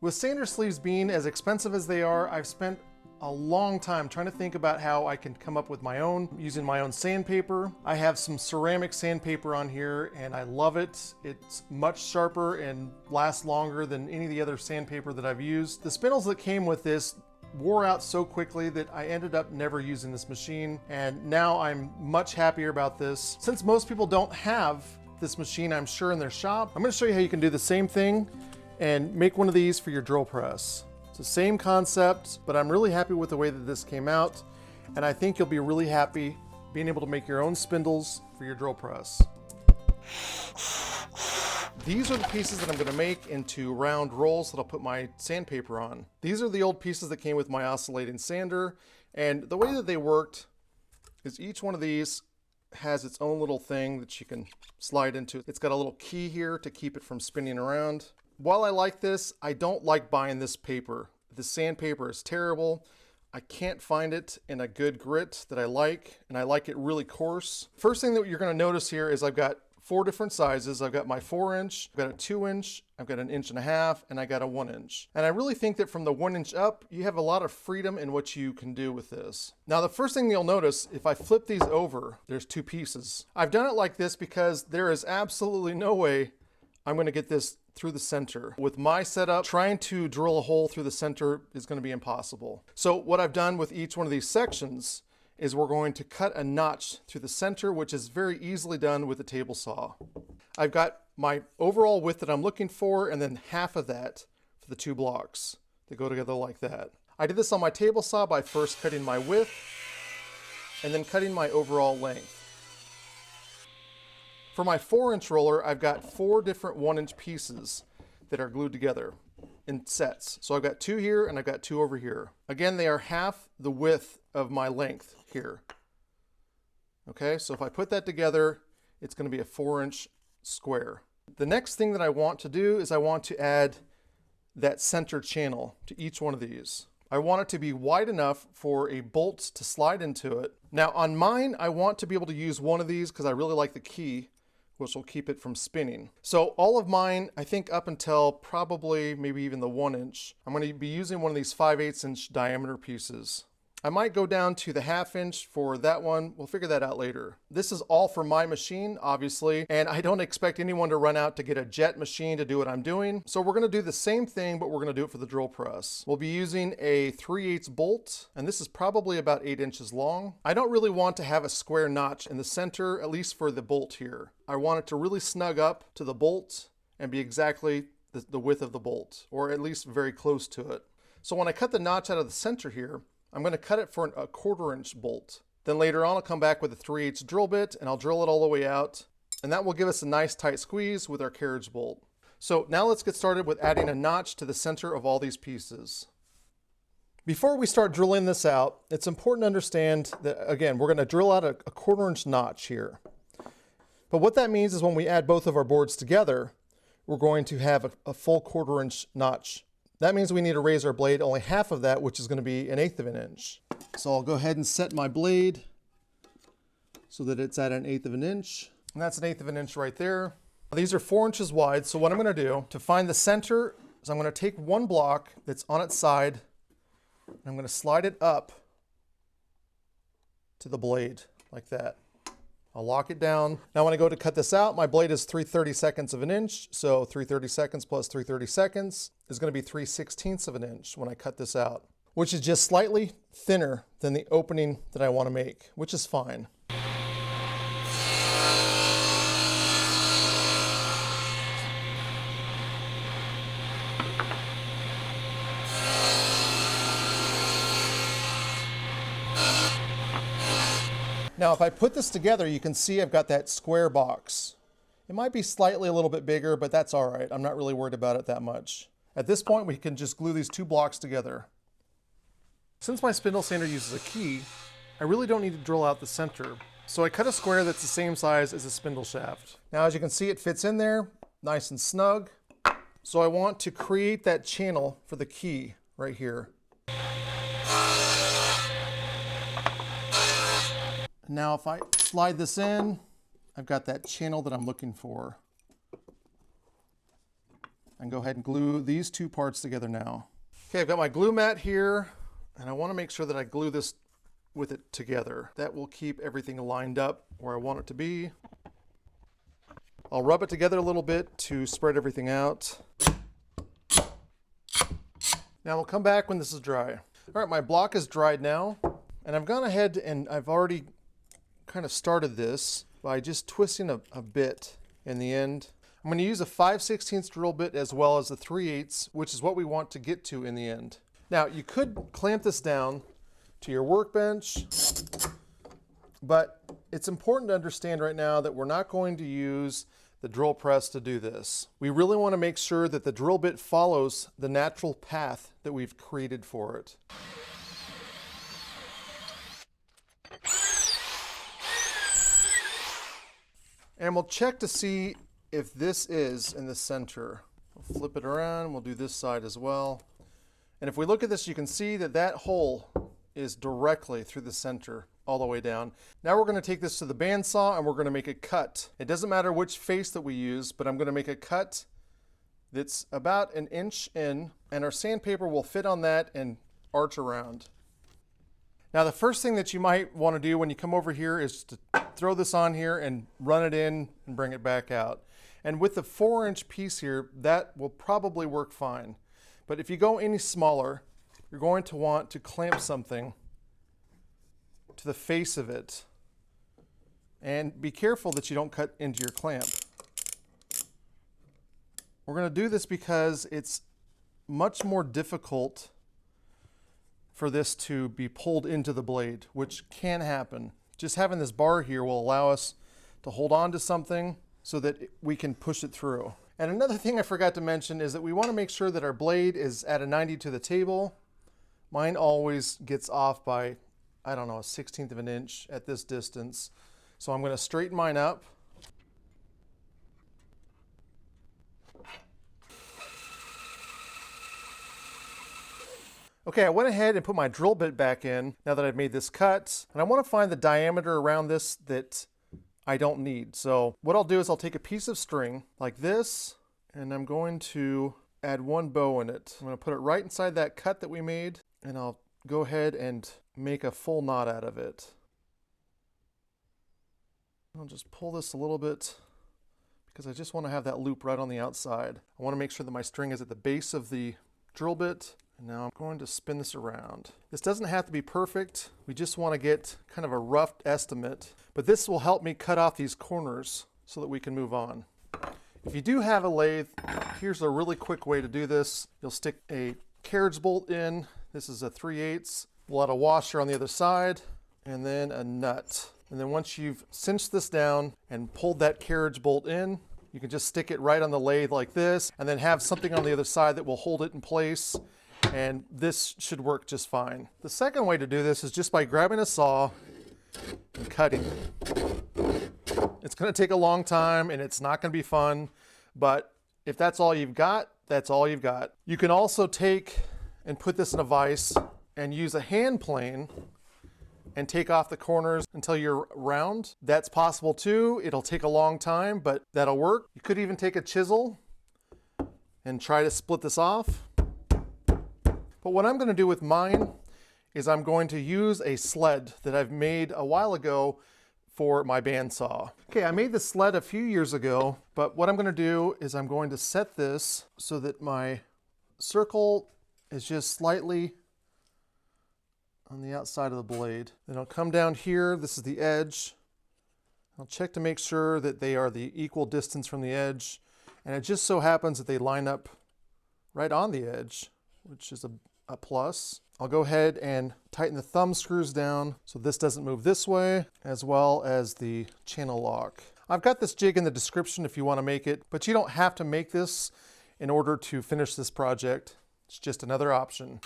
With sander sleeves being as expensive as they are, I've spent a long time trying to think about how I can come up with my own using my own sandpaper. I have some ceramic sandpaper on here and I love it. It's much sharper and lasts longer than any of the other sandpaper that I've used. The spindles that came with this wore out so quickly that I ended up never using this machine, and now I'm much happier about this. Since most people don't have this machine, I'm sure, in their shop, I'm going to show you how you can do the same thing and make one of these for your drill press. It's the same concept, but I'm really happy with the way that this came out, and I think you'll be really happy being able to make your own spindles for your drill press. These are the pieces that I'm going to make into round rolls that I'll put my sandpaper on. These are the old pieces that came with my oscillating sander, and the way that they worked is each one of these has its own little thing that you can slide into. It's got a little key here to keep it from spinning around. While I like this, I don't like buying this paper. The sandpaper is terrible. I can't find it in a good grit that I like, and I like it really coarse. First thing that you're going to notice here is I've got 4 different sizes. I've got my 4-inch, I've got a 2-inch, I've got an 1.5 inches, and I got a 1-inch. And I really think that from the 1-inch up, you have a lot of freedom in what you can do with this. Now, the first thing you'll notice, if I flip these over, there's 2 pieces. I've done it like this because there is absolutely no way I'm going to get this through the center. With my setup, trying to drill a hole through the center is going to be impossible. So what I've done with each one of these sections is we're going to cut a notch through the center, which is very easily done with a table saw. I've got my overall width that I'm looking for, and then half of that for the 2 blocks. They go together like that. I did this on my table saw by first cutting my width and then cutting my overall length. For my 4-inch roller, I've got 4 different 1-inch pieces that are glued together in sets. So I've got 2 here and I've got 2 over here. Again, they are half the width of my length here. Okay, so if I put that together, it's going to be a 4-inch square. The next thing that I want to do is I want to add that center channel to each one of these. I want it to be wide enough for a bolt to slide into it. Now on mine, I want to be able to use one of these because I really like the key, which will keep it from spinning. So all of mine, I think up until probably maybe even the 1-inch, I'm going to be using one of these 5/8 inch diameter pieces. I might go down to the 1/2 inch for that one. We'll figure that out later. This is all for my machine, obviously, and I don't expect anyone to run out to get a jet machine to do what I'm doing. So we're going to do the same thing, but we're going to do it for the drill press. We'll be using a 3/8 bolt, and this is probably about 8 inches long. I don't really want to have a square notch in the center, at least for the bolt here. I want it to really snug up to the bolt and be exactly the width of the bolt, or at least very close to it. So when I cut the notch out of the center here, I'm going to cut it for a 1/4 inch bolt. Then later on, I'll come back with a 3/8 drill bit and I'll drill it all the way out. And that will give us a nice tight squeeze with our carriage bolt. So now let's get started with adding a notch to the center of all these pieces. Before we start drilling this out, it's important to understand that, again, we're going to drill out a 1/4 inch notch here. But what that means is when we add both of our boards together, we're going to have a full 1/4 inch notch. That means we need to raise our blade only half of that, which is going to be 1/8 of an inch. So I'll go ahead and set my blade so that it's at 1/8 of an inch. And that's 1/8 of an inch right there. These are 4 inches wide. So what I'm going to do to find the center is I'm going to take one block that's on its side and I'm going to slide it up to the blade like that. I'll lock it down. Now when I go to cut this out, my blade is 3/32 of an inch. So 3/32 plus 3/32 is going to be 3/16 of an inch when I cut this out, which is just slightly thinner than the opening that I want to make, which is fine. Now, if I put this together, you can see I've got that square box. It might be slightly a little bit bigger, but that's all right. I'm not really worried about it that much. At this point, we can just glue these 2 blocks together. Since my spindle sander uses a key, I really don't need to drill out the center. So I cut a square that's the same size as a spindle shaft. Now, as you can see, it fits in there, nice and snug. So I want to create that channel for the key right here. Now if I slide this in, I've got that channel that I'm looking for. can go ahead and glue these two parts together now. Okay, I've got my glue mat here, and I want to make sure that I glue this with it together. That will keep everything lined up where I want it to be. I'll rub it together a little bit to spread everything out. Now we'll come back when this is dry. All right, my block is dried now, and I've gone ahead and I've already kind of started this by just twisting a bit in the end. I'm going to use a 5/16 drill bit as well as a 3/8, which is what we want to get to in the end. Now you could clamp this down to your workbench, but it's important to understand right now that we're not going to use the drill press to do this. We really want to make sure that the drill bit follows the natural path that we've created for it. And we'll check to see if this is in the center. We'll flip it around, we'll do this side as well. And if we look at this, you can see that that hole is directly through the center all the way down. Now we're going to take this to the bandsaw and we're going to make a cut. It doesn't matter which face that we use, but I'm going to make a cut that's about 1 inch in, and our sandpaper will fit on that and arch around. Now the first thing that you might want to do when you come over here is to throw this on here and run it in and bring it back out. And with the 4-inch piece here, that will probably work fine. But if you go any smaller, you're going to want to clamp something to the face of it. And be careful that you don't cut into your clamp. We're going to do this because it's much more difficult for this to be pulled into the blade, which can happen. Just having this bar here will allow us to hold on to something so that we can push it through. And another thing I forgot to mention is that we want to make sure that our blade is at a 90 to the table. Mine always gets off by, I don't know, 1/16 of an inch at this distance. So I'm going to straighten mine up. Okay, I went ahead and put my drill bit back in now that I've made this cut, and I want to find the diameter around this that I don't need. So what I'll do is I'll take a piece of string like this, and I'm going to add 1 bow in it. I'm going to put it right inside that cut that we made, and I'll go ahead and make a full knot out of it. I'll just pull this a little bit because I just want to have that loop right on the outside. I want to make sure that my string is at the base of the drill bit. And now I'm going to spin this around. This doesn't have to be perfect. We just want to get kind of a rough estimate. But this will help me cut off these corners so that we can move on. If you do have a lathe, here's a really quick way to do this. You'll stick a carriage bolt in. This is a 3/8. We'll add a washer on the other side and then a nut. And then once you've cinched this down and pulled that carriage bolt in, you can just stick it right on the lathe like this and then have something on the other side that will hold it in place. And this should work just fine. The second way to do this is just by grabbing a saw and cutting. It's going to take a long time and it's not going to be fun, but if that's all you've got, that's all you've got. You can also take and put this in a vise and use a hand plane and take off the corners until you're round. That's possible too. It'll take a long time, but that'll work. You could even take a chisel and try to split this off. But what I'm going to do with mine is I'm going to use a sled that I've made a while ago for my bandsaw. Okay, I made this sled a few years ago, but what I'm going to do is I'm going to set this so that my circle is just slightly on the outside of the blade. Then I'll come down here, this is the edge. I'll check to make sure that they are the equal distance from the edge, and it just so happens that they line up right on the edge, which is a plus. I'll go ahead and tighten the thumb screws down so this doesn't move this way, as well as the channel lock. I've got this jig in the description if you want to make it, but you don't have to make this in order to finish this project. It's just another option.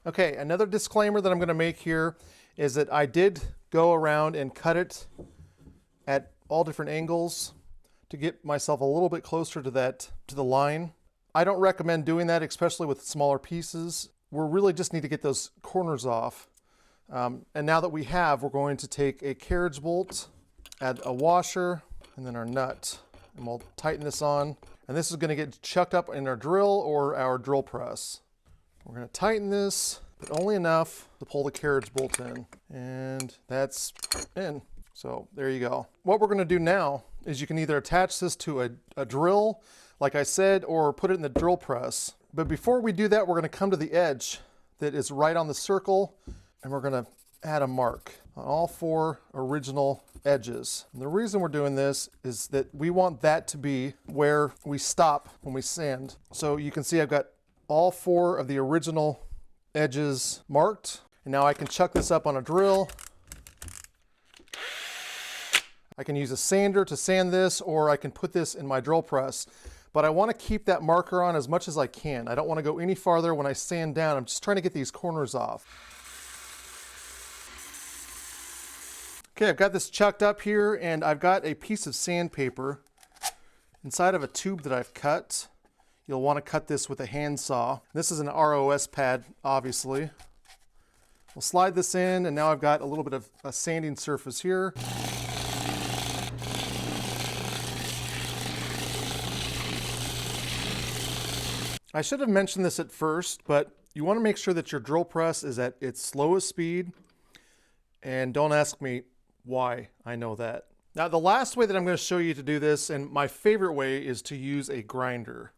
Okay, another disclaimer that I'm going to make here is that I did go around and cut it at all different angles to get myself a little bit closer to the line. I don't recommend doing that, especially with smaller pieces. We really just need to get those corners off. And now that we have, we're going to take a carriage bolt, add a washer, and then our nut. And we'll tighten this on. And this is going to get chucked up in our drill or our drill press. We're going to tighten this, but only enough to pull the carriage bolt in. And that's in. So there you go. What we're going to do now is you can either attach this to a drill, like I said, or put it in the drill press. But before we do that, we're going to come to the edge that is right on the circle, and we're going to add a mark on all 4 original edges. And the reason we're doing this is that we want that to be where we stop when we sand. So you can see I've got all 4 of the original edges marked. And now I can chuck this up on a drill. I can use a sander to sand this, or I can put this in my drill press. But I want to keep that marker on as much as I can. I don't want to go any farther when I sand down. I'm just trying to get these corners off. Okay, I've got this chucked up here, and I've got a piece of sandpaper inside of a tube that I've cut. You'll want to cut this with a handsaw. This is an ROS pad, obviously. We'll slide this in, and now I've got a little bit of a sanding surface here. I should have mentioned this at first, but you want to make sure that your drill press is at its slowest speed. And don't ask me why I know that. Now, the last way that I'm going to show you to do this, and my favorite way, is to use a grinder.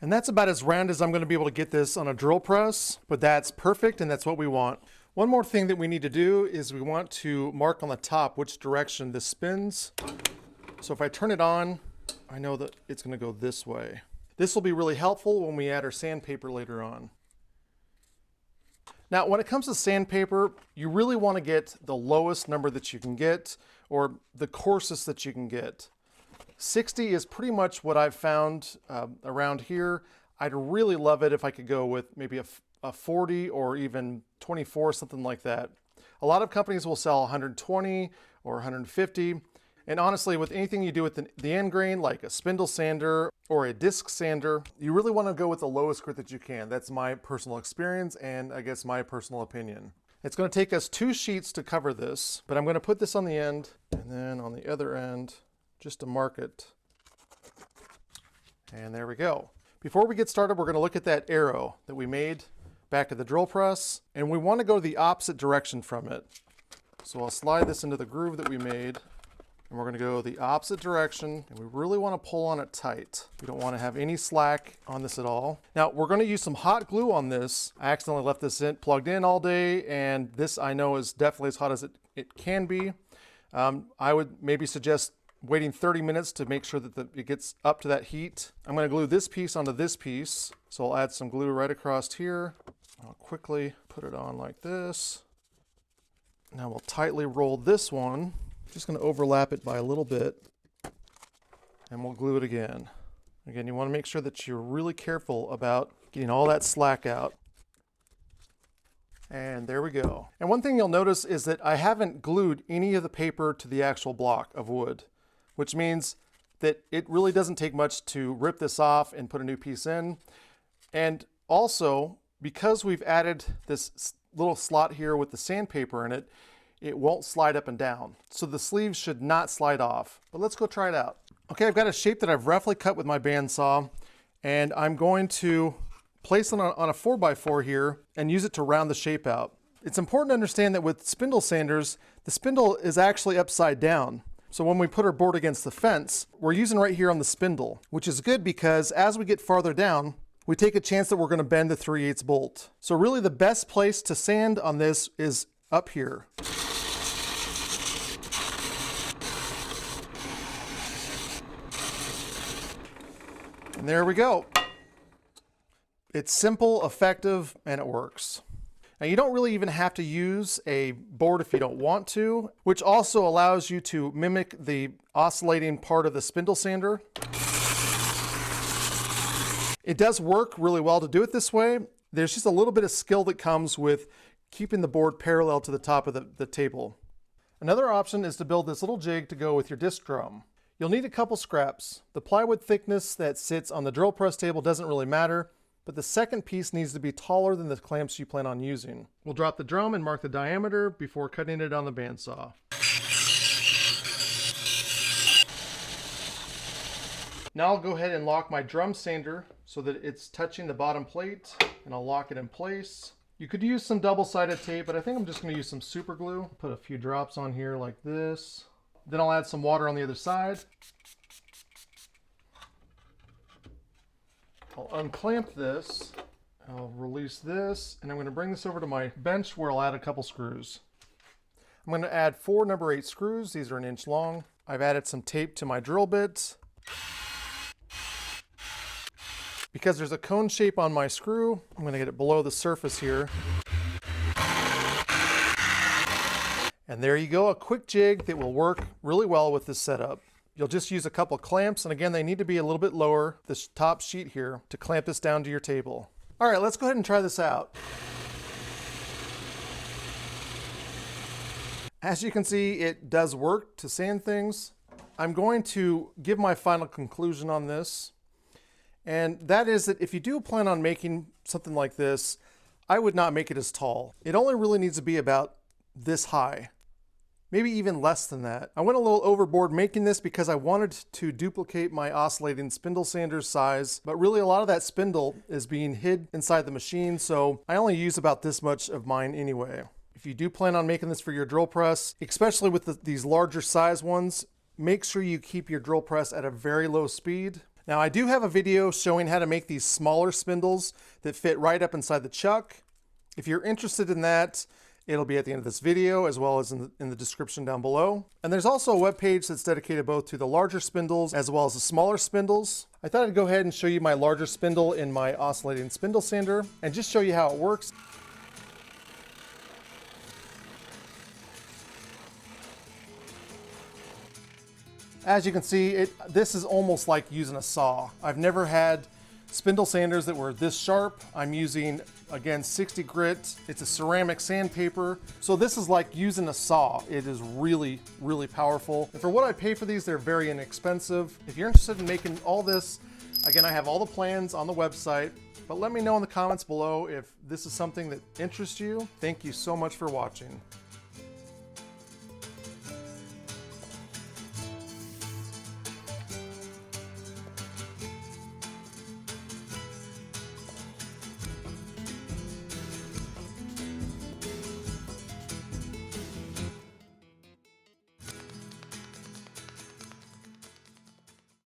And that's about as round as I'm going to be able to get this on a drill press, but that's perfect and that's what we want. One more thing that we need to do is we want to mark on the top which direction this spins. So if I turn it on, I know that it's going to go this way. This will be really helpful when we add our sandpaper later on. Now, when it comes to sandpaper, you really want to get the lowest number that you can get, or the coarsest that you can get. 60 is pretty much what I've found around here. I'd really love it if I could go with maybe a 40 or even 24, something like that. A lot of companies will sell 120 or 150. And honestly, with anything you do with the end grain, like a spindle sander or a disc sander, you really want to go with the lowest grit that you can. That's my personal experience and I guess my personal opinion. It's going to take us 2 sheets to cover this, but I'm going to put this on the end and then on the other end just to mark it. And there we go. Before we get started, we're going to look at that arrow that we made back at the drill press, and we want to go the opposite direction from it. So I'll slide this into the groove that we made, and we're going to go the opposite direction, and we really want to pull on it tight. We don't want to have any slack on this at all. Now, we're going to use some hot glue on this. I accidentally left this plugged in all day, and this I know is definitely as hot as it can be. I would maybe suggest waiting 30 minutes to make sure that it gets up to that heat. I'm going to glue this piece onto this piece. So I'll add some glue right across here. I'll quickly put it on like this. Now we'll tightly roll this one. Just going to overlap it by a little bit. And we'll glue it again. Again, you want to make sure that you're really careful about getting all that slack out. And there we go. And one thing you'll notice is that I haven't glued any of the paper to the actual block of wood, which means that it really doesn't take much to rip this off and put a new piece in. And also, because we've added this little slot here with the sandpaper in it, it won't slide up and down. So the sleeves should not slide off. But let's go try it out. Okay, I've got a shape that I've roughly cut with my bandsaw, and I'm going to place it on a 4x4 here and use it to round the shape out. It's important to understand that with spindle sanders, the spindle is actually upside down. So when we put our board against the fence, we're using right here on the spindle, which is good because as we get farther down, we take a chance that we're going to bend the 3/8 bolt. So really the best place to sand on this is up here. And there we go. It's simple, effective, and it works. Now you don't really even have to use a board if you don't want to, which also allows you to mimic the oscillating part of the spindle sander. It does work really well to do it this way. There's just a little bit of skill that comes with keeping the board parallel to the top of the table. Another option is to build this little jig to go with your disc drum. You'll need a couple scraps. The plywood thickness that sits on the drill press table doesn't really matter, but the second piece needs to be taller than the clamps you plan on using. We'll drop the drum and mark the diameter before cutting it on the bandsaw. Now I'll go ahead and lock my drum sander so that it's touching the bottom plate, and I'll lock it in place. You could use some double-sided tape, but I think I'm just going to use some super glue. Put a few drops on here like this. Then I'll add some water on the other side. I'll unclamp this. I'll release this, and I'm going to bring this over to my bench where I'll add a couple screws. I'm going to add 4 number 8 screws. These are 1 inch long. I've added some tape to my drill bits. Because there's a cone shape on my screw, I'm going to get it below the surface here. And there you go, a quick jig that will work really well with this setup. You'll just use a couple clamps, and again, they need to be a little bit lower, this top sheet here, to clamp this down to your table. All right, let's go ahead and try this out. As you can see, it does work to sand things. I'm going to give my final conclusion on this. And that is that if you do plan on making something like this, I would not make it as tall. It only really needs to be about this high, maybe even less than that. I went a little overboard making this because I wanted to duplicate my oscillating spindle sander's size, but really a lot of that spindle is being hid inside the machine, so I only use about this much of mine anyway. If you do plan on making this for your drill press, especially with these larger size ones, make sure you keep your drill press at a very low speed. Now I do have a video showing how to make these smaller spindles that fit right up inside the chuck. If you're interested in that, it'll be at the end of this video as well as in the description down below. And there's also a web page that's dedicated both to the larger spindles as well as the smaller spindles. I thought I'd go ahead and show you my larger spindle in my oscillating spindle sander and just show you how it works. As you can see, this is almost like using a saw. I've never had spindle sanders that were this sharp. I'm using, again, 60 grit. It's a ceramic sandpaper. So this is like using a saw. It is really, really powerful. And for what I pay for these, they're very inexpensive. If you're interested in making all this, again, I have all the plans on the website, but let me know in the comments below if this is something that interests you. Thank you so much for watching.